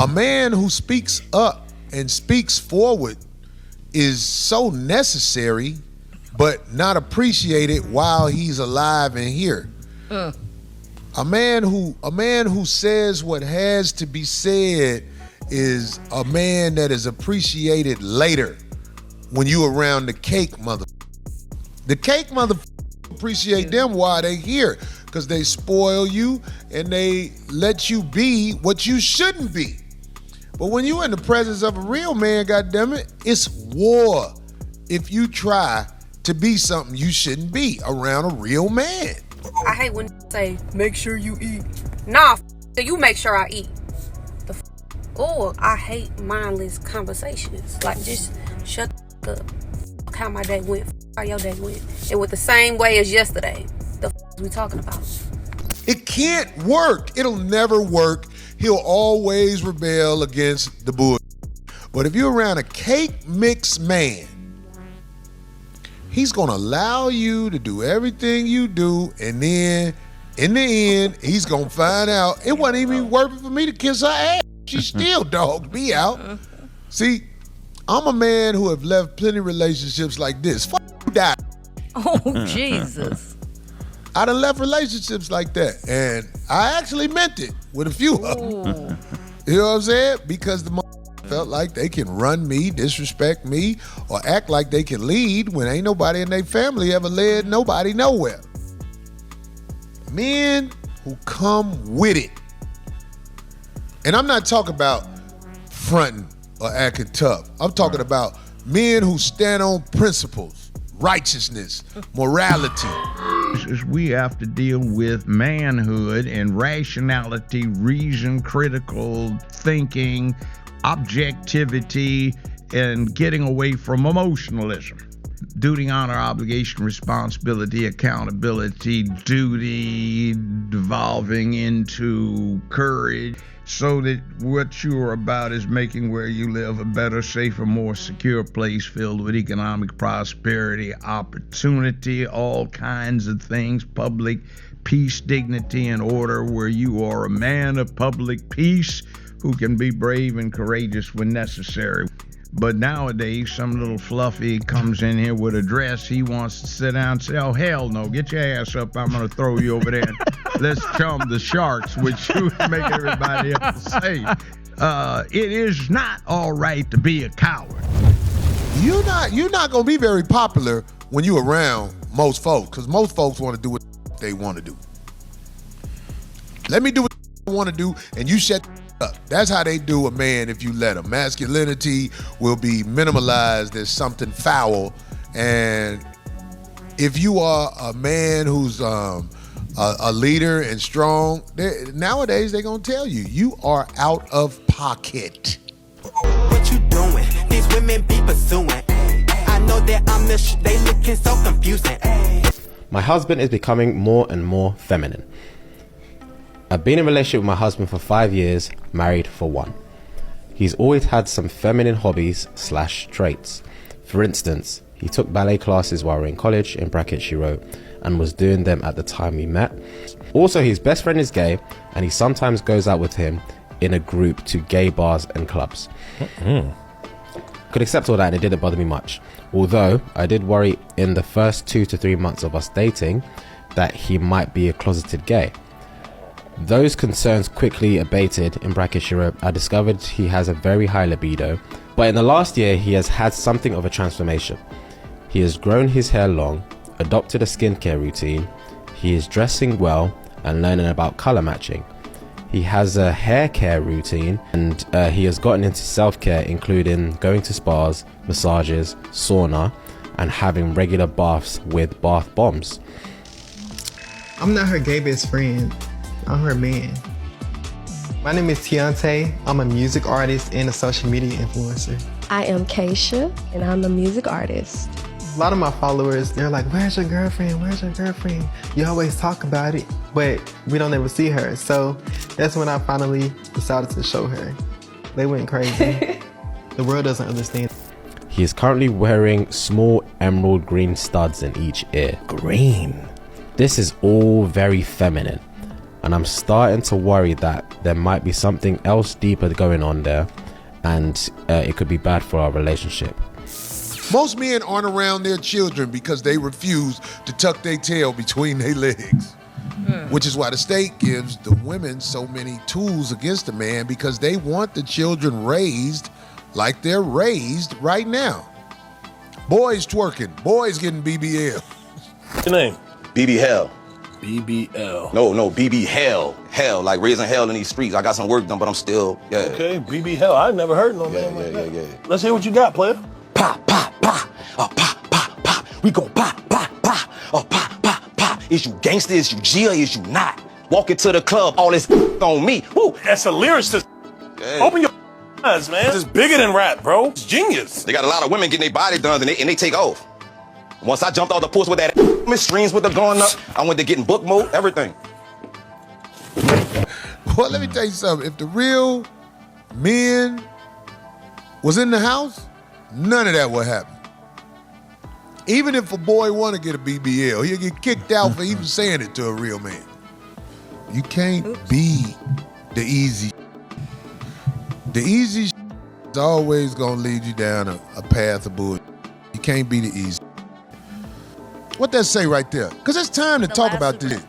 A man who speaks up and speaks forward is so necessary, but not appreciated while he's alive and here. A man who says what has to be said is a man that is appreciated later when you around the cake mother. The cake mother appreciate them while they here, because they spoil you and they let you be what you shouldn't be. But when you in the presence of a real man, goddammit, it's war if you try to be something you shouldn't be around a real man. I hate when you say, make sure you eat. Nah, you make sure I eat. Or I hate mindless conversations. Like, just shut the up. How my day went, how your day went. It went the same way as yesterday. The we talking about? It can't work. It'll never work. He'll always rebel against the bull. But if you're around a cake mix man, he's gonna allow you to do everything you do, and then in the end, he's gonna find out it wasn't even worth it for me to kiss her ass. She still dogged me out. See, I'm a man who have left plenty of relationships like this. Fuck you, die. Oh, Jesus. I done left relationships like that, and I actually meant it with a few of them. You know what I'm saying? Because the felt like they can run me, disrespect me, or act like they can lead when ain't nobody in their family ever led nobody nowhere. Men who come with it. And I'm not talking about fronting or acting tough. I'm talking about men who stand on principles, righteousness, morality. We have to deal with manhood and rationality, reason, critical thinking, objectivity, and getting away from emotionalism. Duty, honor, obligation, responsibility, accountability, duty, devolving into courage, so that what you are about is making where you live a better, safer, more secure place filled with economic prosperity, opportunity, all kinds of things, public peace, dignity, and order, where you are a man of public peace who can be brave and courageous when necessary. But nowadays, some little fluffy comes in here with a dress. He wants to sit down and say, oh, hell no, get your ass up. I'm going to throw you over there. Let's chum the sharks, which would make everybody else safe. It is not all right to be a coward. You're not going to be very popular when you around most folks, because most folks want to do what they want to do. Let me do what I want to do, and you shut up. That's how they do a man if you let them. Masculinity will be minimalized as something foul, and if you are a man who's a leader and strong, nowadays they're gonna tell you, you are out of pocket. What you doing? These women be pursuing. I know that I'm the they looking so confusing. My husband is becoming more and more feminine. I've been in a relationship with my husband for 5 years, married for 1. He's always had some feminine hobbies / traits. For instance, he took ballet classes while we were in college, in brackets she wrote, and was doing them at the time we met. Also, his best friend is gay, and he sometimes goes out with him in a group to gay bars and clubs. Could accept all that and it didn't bother me much. Although, I did worry in the first 2 to 3 months of us dating that he might be a closeted gay. Those concerns quickly abated, in brackets she wrote. I discovered he has a very high libido, but in the last year he has had something of a transformation. He has grown his hair long, adopted a skincare routine, he is dressing well and learning about color matching. He has a hair care routine, and he has gotten into self-care, including going to spas, massages, sauna, and having regular baths with bath bombs. I'm not her gay best friend. I'm her man. My name is Tiante. I'm a music artist and a social media influencer. I am Keisha, and I'm a music artist. A lot of my followers, they're like, where's your girlfriend? Where's your girlfriend? You always talk about it, but we don't ever see her. So that's when I finally decided to show her. They went crazy. The world doesn't understand. He is currently wearing small emerald green studs in each ear. Green. This is all very feminine. and I'm starting to worry that there might be something else deeper going on there, and it could be bad for our relationship. Most men aren't around their children because they refuse to tuck their tail between their legs. Which is why the state gives the women so many tools against the man, because they want the children raised like they're raised right now. Boys twerking, boys getting BBL. What's your name? BB Hell. BBL. No, BB Hell. Hell, like raising hell in these streets. I got some work done, but I'm still, Okay, BB Hell. I never heard no name like that. Yeah. Let's hear what you got, player. Pop, pop, pop. Pop, pop, pop. We gon' pop, pop, pop. Pop, pop, pop. Is you gangster? Is you G or is you not? Walk into the club, all this on me. Woo. That's a lyricist. Open your eyes, man. This is bigger than rap, bro. It's genius. They got a lot of women getting their body done and they take off. Once I jumped off the post with that streams with the going up, I went to getting book mode, everything. Well, let me tell you something. If the real men was in the house, none of that would happen. Even if a boy want to get a BBL, he'll get kicked out for even saying it to a real man. You can't be the easy. The easy is always going to lead you down a path of bullshit. You can't be the easy. What that say right there? Because it's time to talk about this.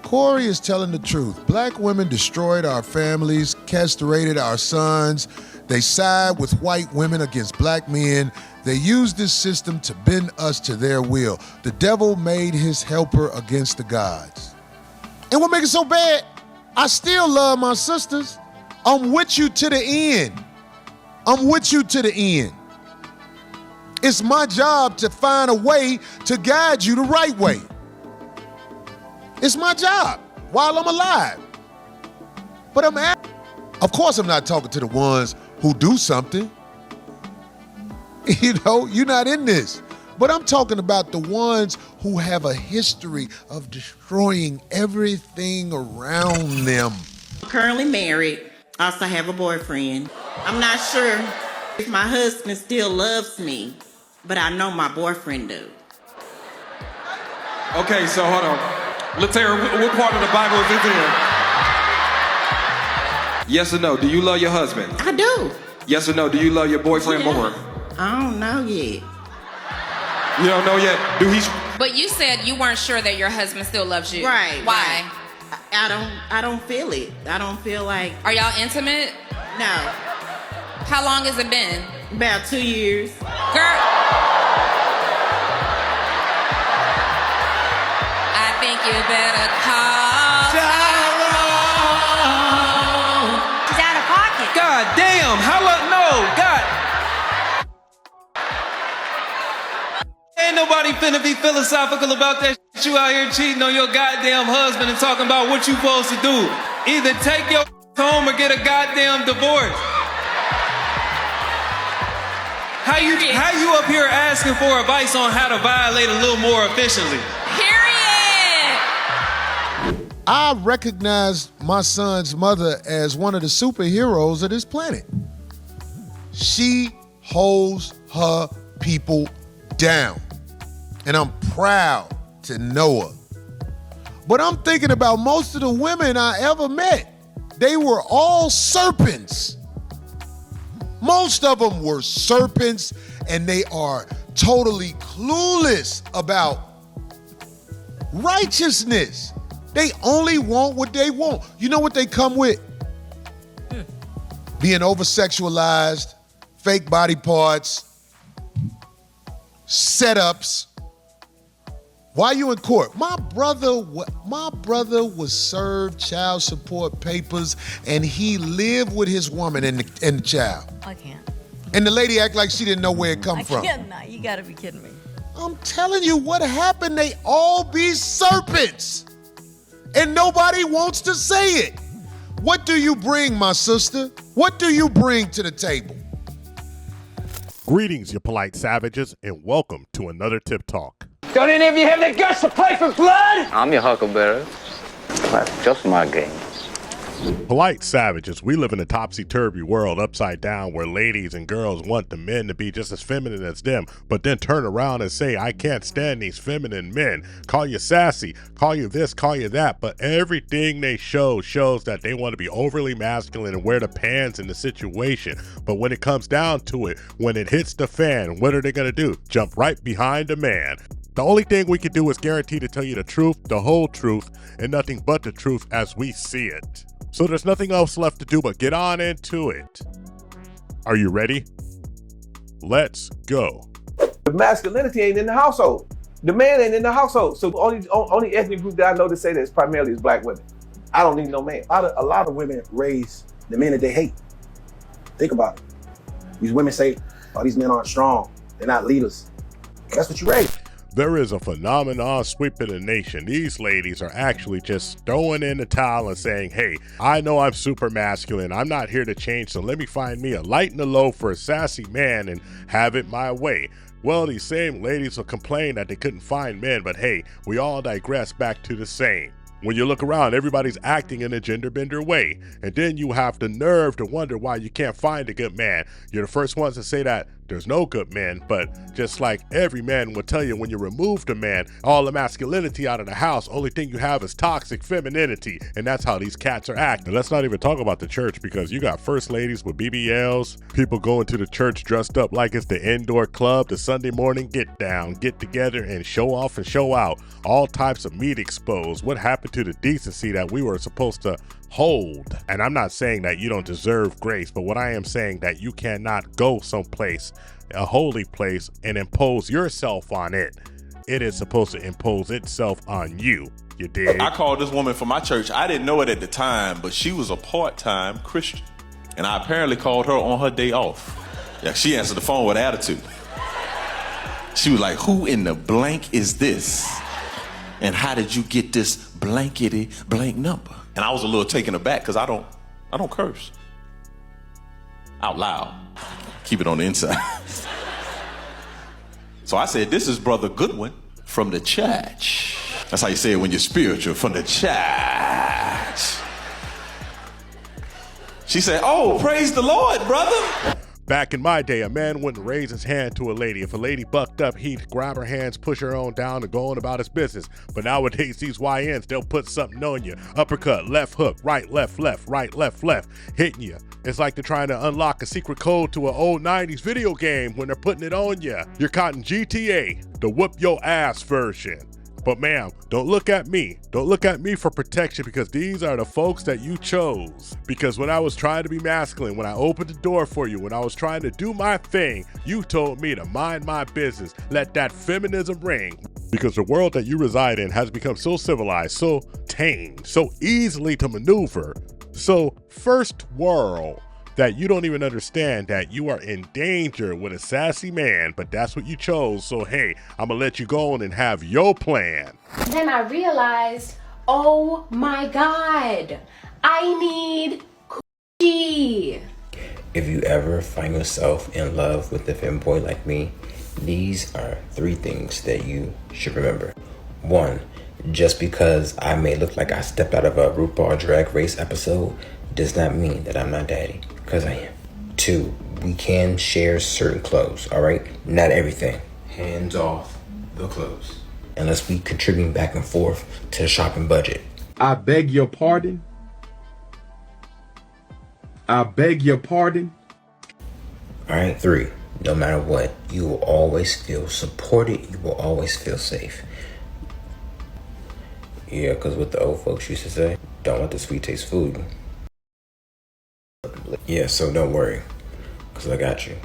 Corey is telling the truth. Black women destroyed our families, castrated our sons. They side with white women against black men. They use this system to bend us to their will. The devil made his helper against the gods. And what makes it so bad, I still love my sisters. I'm with you to the end. I'm with you to the end. It's my job to find a way to guide you the right way. It's my job while I'm alive. But of course I'm not talking to the ones who do something. You know, you're not in this. But I'm talking about the ones who have a history of destroying everything around them. I'm currently married. I also have a boyfriend. I'm not sure if my husband still loves me, but I know my boyfriend do. Okay, so hold on. Latera, what part of the Bible is this in? Yes or no? Do you love your husband? I do. Yes or no? Do you love your boyfriend more? I don't know yet. You don't know yet? But you said you weren't sure that your husband still loves you. Right. Why? Right. I don't feel it. I don't feel like. Are y'all intimate? No. How long has it been? About 2 years. Girl. I think you better call Tyrone. She's out of pocket. God damn, how long? No, God. Ain't nobody finna be philosophical about that shit. You out here cheating on your goddamn husband and talking about what you supposed to do. Either take your home or get a goddamn divorce. How you up here asking for advice on how to violate a little more efficiently? Period. I recognize my son's mother as one of the superheroes of this planet. She holds her people down. And I'm proud to know her. But I'm thinking about most of the women I ever met. They were all serpents. Most of them were serpents, and they are totally clueless about righteousness. They only want what they want. You know what they come with? Being over-sexualized, fake body parts, setups. Why you in court? My brother was served child support papers, and he lived with his woman and the child. I can't. And the lady act like she didn't know where it come from. I can't. No, you gotta be kidding me. I'm telling you what happened. They all be serpents, and nobody wants to say it. What do you bring, my sister? What do you bring to the table? Greetings, you polite savages, and welcome to another Tip Talk. Don't any of you have the guts to play for blood? I'm your huckleberry. That's just my game. Polite savages, we live in a topsy-turvy world upside down where ladies and girls want the men to be just as feminine as them, but then turn around and say, I can't stand these feminine men. Call you sassy, call you this, call you that, but everything they shows that they want to be overly masculine and wear the pants in the situation. But when it comes down to it, when it hits the fan, what are they going to do? Jump right behind a man. The only thing we can do is guarantee to tell you the truth, the whole truth, and nothing but the truth as we see it. So there's nothing else left to do but get on into it. Are you ready? Let's go. The masculinity ain't in the household. The man ain't in the household. So the only ethnic group that I know to say that is primarily is black women. I don't need no man. A lot of women raise the men that they hate. Think about it. These women say, oh, these men aren't strong. They're not leaders. That's what you raise. There is a phenomenon sweeping the nation. These ladies are actually just throwing in the towel and saying, hey, I know I'm super masculine. I'm not here to change, so let me find me a light and a low for a sassy man and have it my way. Well, these same ladies will complain that they couldn't find men, but hey, we all digress back to the same. When you look around, everybody's acting in a gender bender way. And then you have the nerve to wonder why you can't find a good man. You're the first ones to say that there's no good men, but just like every man will tell you, when you remove the man, all the masculinity out of the house, only thing you have is toxic femininity. And that's how these cats are acting. Let's not even talk about the church, because you got first ladies with BBLs, people going to the church dressed up like it's the indoor club, the Sunday morning get down, get together and show off and show out. All types of meat exposed. What happened to the decency that we were supposed to hold? And I'm not saying that you don't deserve grace, but what I am saying that you cannot go someplace, a holy place, and impose yourself on it. It is supposed to impose itself on you. You dig? I called this woman from my church. I didn't know it at the time, but she was a part-time Christian. And I apparently called her on her day off. Yeah, she answered the phone with attitude. She was like, who in the blank is this? And how did you get this blankety blank number? And I was a little taken aback because I don't curse out loud. Keep it on the inside. So I said, this is Brother Goodwin from the church. That's how you say it when you're spiritual, from the church. She said, oh, praise the Lord, brother. Back in my day, a man wouldn't raise his hand to a lady. If a lady bucked up, he'd grab her hands, push her on down, and go on about his business. But nowadays, these YNs, they'll put something on you. Uppercut, left hook, right, left, right, left, hitting you. It's like they're trying to unlock a secret code to an old 90s video game when they're putting it on you. You're caught in GTA, the whoop your ass version. But ma'am, don't look at me. Don't look at me for protection, because these are the folks that you chose. Because when I was trying to be masculine, when I opened the door for you, when I was trying to do my thing, you told me to mind my business, let that feminism ring. Because the world that you reside in has become so civilized, so tame, so easily to maneuver, so first world, that you don't even understand that you are in danger with a sassy man, but that's what you chose. So hey, I'm gonna let you go on and have your plan. Then I realized, oh my God, I need coochie. If you ever find yourself in love with a femboy like me, these are 3 things that you should remember. 1, just because I may look like I stepped out of a RuPaul Drag Race episode does not mean that I'm not daddy, because I am. 2, we can share certain clothes, all right? Not everything. Hands off the clothes. Unless we contributing back and forth to the shopping budget. I beg your pardon. I beg your pardon. All right, 3, no matter what, you will always feel supported. You will always feel safe. Yeah, because what the old folks used to say, don't let the sweet taste food. Yeah, so don't worry, because I got you.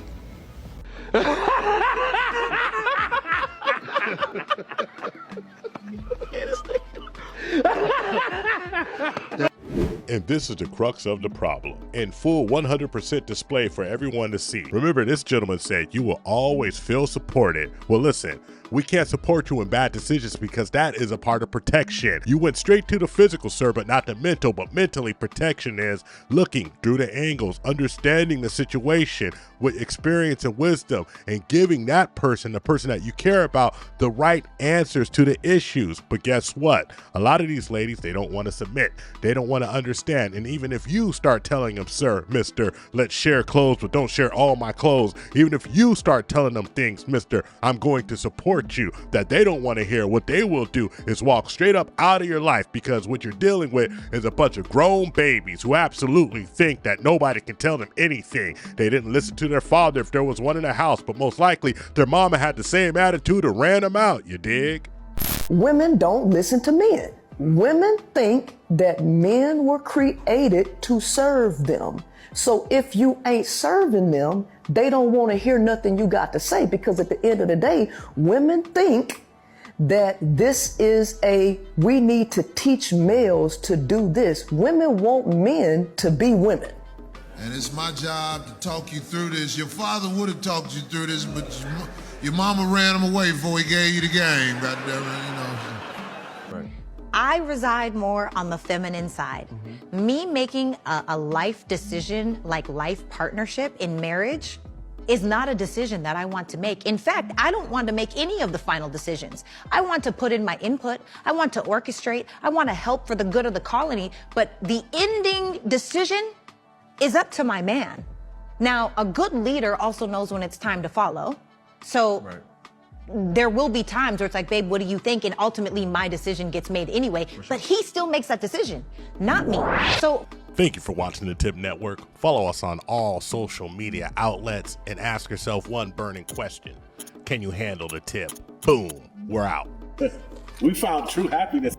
And this is the crux of the problem. In full 100% display for everyone to see. Remember, this gentleman said you will always feel supported. Well, listen, we can't support you in bad decisions because that is a part of protection. You went straight to the physical, sir, but not the mental. But mentally, protection is looking through the angles, understanding the situation with experience and wisdom, and giving that person, the person that you care about, the right answers to the issues. But guess what? A lot of these ladies, they don't want to submit. They don't want to understand understand. And even if you start telling them, sir, mister, let's share clothes, but don't share all my clothes. Even if you start telling them things, mister, I'm going to support you, that they don't want to hear, what they will do is walk straight up out of your life, because what you're dealing with is a bunch of grown babies who absolutely think that nobody can tell them anything. They didn't listen to their father if there was one in the house, but most likely their mama had the same attitude and ran them out, you dig? Women don't listen to men. Women think that men were created to serve them. So if you ain't serving them, they don't want to hear nothing you got to say, because at the end of the day, women think that this is we need to teach males to do this. Women want men to be women. And it's my job to talk you through this. Your father would have talked you through this, but your mama ran him away before he gave you the game. Goddamn it, you know. Right. I reside more on the feminine side. Me making a life decision, like life partnership in marriage, is not a decision that I want to make. In fact, I don't want to make any of the final decisions. I want to put in my input. I want to orchestrate. I want to help for the good of the colony. But the ending decision is up to my man. Now, a good leader also knows when it's time to follow. So there will be times where it's like, babe, what do you think? And ultimately my decision gets made anyway, but he still makes that decision, not me. So thank you for watching the THPP Network. Follow us on all social media outlets and ask yourself one burning question. Can you handle the tip? Boom, we're out. We found true happiness.